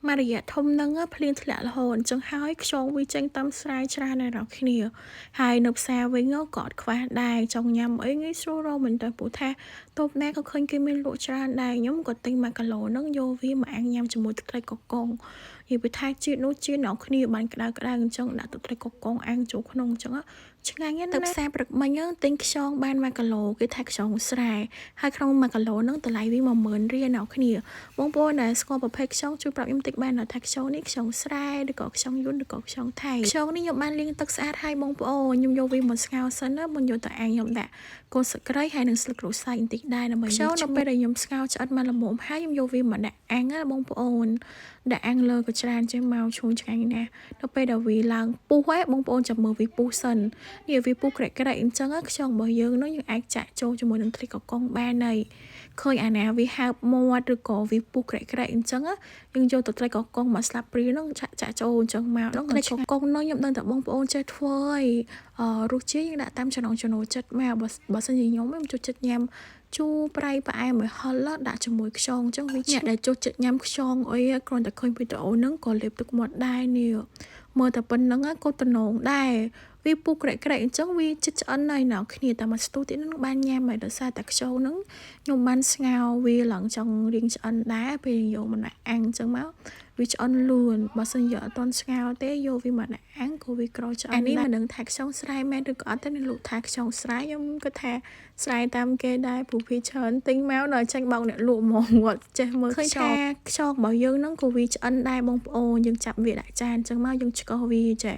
មករយៈធំហ្នឹងភ្លៀងធ្លាក់រហូតអញ្ចឹងហើយខ្យងវាចេញតាមស្រែច្រើនណាស់ដល់គ្នាហើយនៅផ្សារវិញក៏អត់ខ្វះដែរចង់ញ៉ាំអីងាយស្រួលរកមែនតើព្រោះថាតូបណាក៏ឃើញគេមានលក់ច្រើនដែរខ្ញុំក៏ទិញ1គីឡូហ្នឹងយកវាមកអាំងញ៉ាំជាមួយទឹកត្រីកកុងនិយាយពីថាជាតិនោះជាតិអ្នកគ្នាបានក្តៅអញ្ចឹងដាក់ទឹកត្រីកកុងអាំងចូលក្នុងអញ្ចឹងឆ្ងាញ់ណាស់ទៅផ្សារព្រឹកមិញទិញខ្យងបាន1គីឡូគេថាខ្យងស្រែហើយក្នុង1គីឡូហ្នឹងតម្លៃវា10000រៀលអ្នកគ្នាបងប្អូនដែលស្គាល់ប្រភេទខ្យងជួយប្រាប់ខ្ញុំតិចបានថាខ្យងនេះខ្យងស្រែឬក៏ខ្យងយួនឬក៏ខ្យងថៃខ្យងនេះខ្ញុំបានលាងទឹកស្អាតហើយបងប្អូនខ្ញុំយកវាមកស្ងោរសិនណាមុនយកទៅអាំងខ្ញុំដាក់កូនសក្តិហើយនិងស្លឹកក្រូចសើចបន្តិចដែរដើម្បីខ្យងនៅពេលដែលខ្ញុំស្ងោរឆ្អិនមកល្មមហើយខ្ញុំយកវាមកដាក់អាំងណាបងប្អូនដាក់អាំងលើក៏ច្រើនចេះមកឈ្ងុយឆ្ងាញ់ណាស់ដល់ពេលដែលវាឡើងពុះហើយបងប្អូនចាំមើលវាពុះសិននេះវាពុះក្រែកអញ្ចឹងខ្យងរបស់យើងនោះយើងអាចចាក់ចូលជាមួយនឹងត្រីកកុងបានហើយឃើញអាណាវាហើបមាត់ឬក៏វាពុះក្រែកអញ្ចឹងយើងយកទៅត្រីកកុងមកស្លាប់ព្រានោះចាក់ចូលអញ្ចឹងមកនោះត្រីកកុងនោះខ្ញុំដឹងតែបងប្អូនចេះធ្វើហើយរសជាតិយើងដាក់តាមចំណង់ចំណូលចិត្តមកបើសិនជាខ្ញុំចូលចិត្តញ៉ាំជូរប្រៃផ្អែមឲ្យហឹលដាក់ជាមួយខ្យងអញ្ចឹងវាអ្នកដែលចូលចិត្តញ៉ាំខ្យងអីគ្រាន់តែឃើញវីដេអូហ្នឹងក៏លេបទឹកមាត់ដែរនេះមើលតែប៉ុណ្្នឹងក៏តំណងដែរវាពុះក្រែកអញ្ចឹងវាចិត្តឆ្អិនហើយណៅគ្នាតែមកស្ទុះទៀតនឹងបានញ៉ាំហើយដោយសារតែខ្យងហ្នឹងខ្ញុំបានស្ងោរវាឡើងចង់រៀងឆ្អិនដែរពេលយកមកដាក់អាំងអញ្ចឹងមកវាឆ្អិនលឿនបើសិនយកអត់ទាន់ស្ងោរទេយកវាមកដាក់អាំងក៏វាក្រឆ្អិនអានេះមិនដឹងថាខ្យងស្រែមែនឬក៏អត់ទេនេះលោកថាខ្យងស្រែខ្ញុំគិតថាស្រែតាមគេដែរព្រោះវាច្រើនទិញមកដល់ចាញ់បោកអ្នកលក់ហ្មងគាត់ចេះមើលឃើញថាខ្យងរបស់យើងហ្នឹងក៏វាឆ្អិនដែរបងប្អូនយើងចាប់វាដាក់ចានអញ្ចឹងមកយើងឆ្កោះវាចេះ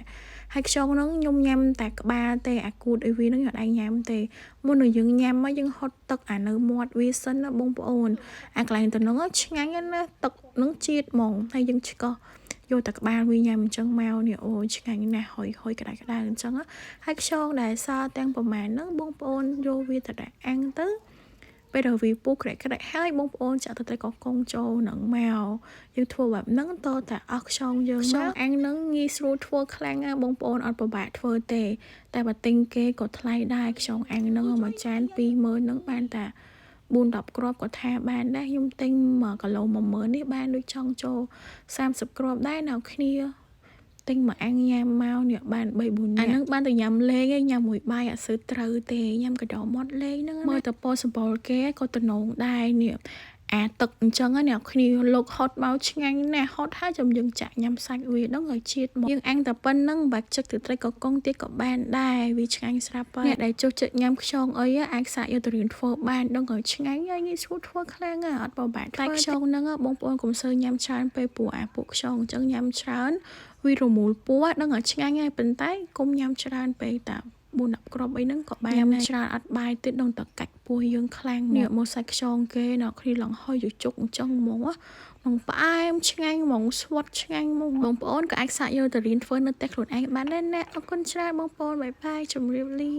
ហើយខ្យងហ្នឹងខ្ញុំញ៉ាំតែក្បាលទេអាគូតអីវាហ្នឹងខ្ញុំអត់ញ៉ាំទេមុននឹងយើងញ៉ាំមកយើងហត់ទឹកអានៅមាត់វាសិនណាបងប្អូនអាកន្លែងទៅហ្នឹងឆ្ងាញ់ណាស់ទឹកហ្នឹងជាតិហ្មងហើយយើងឆ្កោះយកតែក្បាលវាញ៉ាំអញ្ចឹងមកនេះអូយឆ្ងាញ់ណាស់ហុយក្តៅអញ្ចឹងហើយខ្យងដែលសល់ទាំងប្រមាណហ្នឹងបងប្អូនយកវាទៅដាក់អាំងទៅពេលដែលវាពុះក្រែកហើយបងប្អូនចាក់ទៅត្រីកកុងចូលនឹងមកយើងធ្វើបែបហ្នឹងតតែអស់ខ្យងយើងមកអាំងហ្នឹងងាយស្រួលធ្វើខ្លាំងណាបងប្អូនអត់ពិបាកធ្វើទេតែបើទិញគេក៏ថ្លៃដែរខ្យងអាំងហ្នឹងមួយចាន20000ហ្នឹងបានតែ4-10គ្រាប់ក៏ថាបានដែរខ្ញុំទិញ1គីឡូ10000នេះបានដូចចង់ចូល30គ្រាប់ដែរនៅគ្នាទិញមកអាំងញ៉ាំមកនេះបាន3-4នាក់អាហ្នឹងបានទៅញ៉ាំលេងឯងញ៉ាំមួយបាយអត់សូវត្រូវទេញ៉ាំកដោមាត់លេងហ្នឹងមើលទៅពោសម្បល់គេក៏តំណងដែរនេះអាទឹកអញ្ចឹងអ្នកគ្នាលោកហត់មកឆ្ងាញ់ណាស់ហត់ហើយចាំយើងចាក់ញ៉ាំសាច់វាហ្នឹងឲ្យជាតិមកយើងអាំងតែប៉ុណ្្នឹងបាក់ចឹកទឹកត្រីកកុងទៀតក៏បានដែរវាឆ្ងាញ់ស្រាប់ហើយអ្នកដែលចូលចិត្តញ៉ាំខ្យងអីអាចសាកយកទៅរៀនធ្វើបានដឹងឲ្យឆ្ងាញ់ហើយងាយស្រួលធ្វើខ្លាំងអត់បបាក់តែខ្យងហ្នឹងបងប្អូនកុំសូវញ៉ាំច្រើនពេលព្រោះពួកខ្យងអញ្ចឹងញ៉ាំច្រើនវារមូលពោះដឹងឲ្យឆ្ងាញ់ហើយប៉ុន្តែកុំញ៉ាំច្រើនពេកតា4-10គ្រាប់អីហ្នឹងក៏បានញ៉ាំច្រើនអត់បាយទៀតដឹងតែកាច់ពោះយើងខ្លាំងនេះមកសាច់ខ្យងគេអ្នកគ្នាឡើងហុយជុកអញ្ចឹងហ្មងនឹងផ្អែមឆ្ងាញ់ហ្មងស្វិតឆ្ងាញ់ហ្មងបងប្អូនក៏អាចសាកយកទៅរៀនធ្វើនៅផ្ទះខ្លួនឯងបានដែរណាអរគុណច្រើនបងប្អូនបាយបាយជម្រាបលា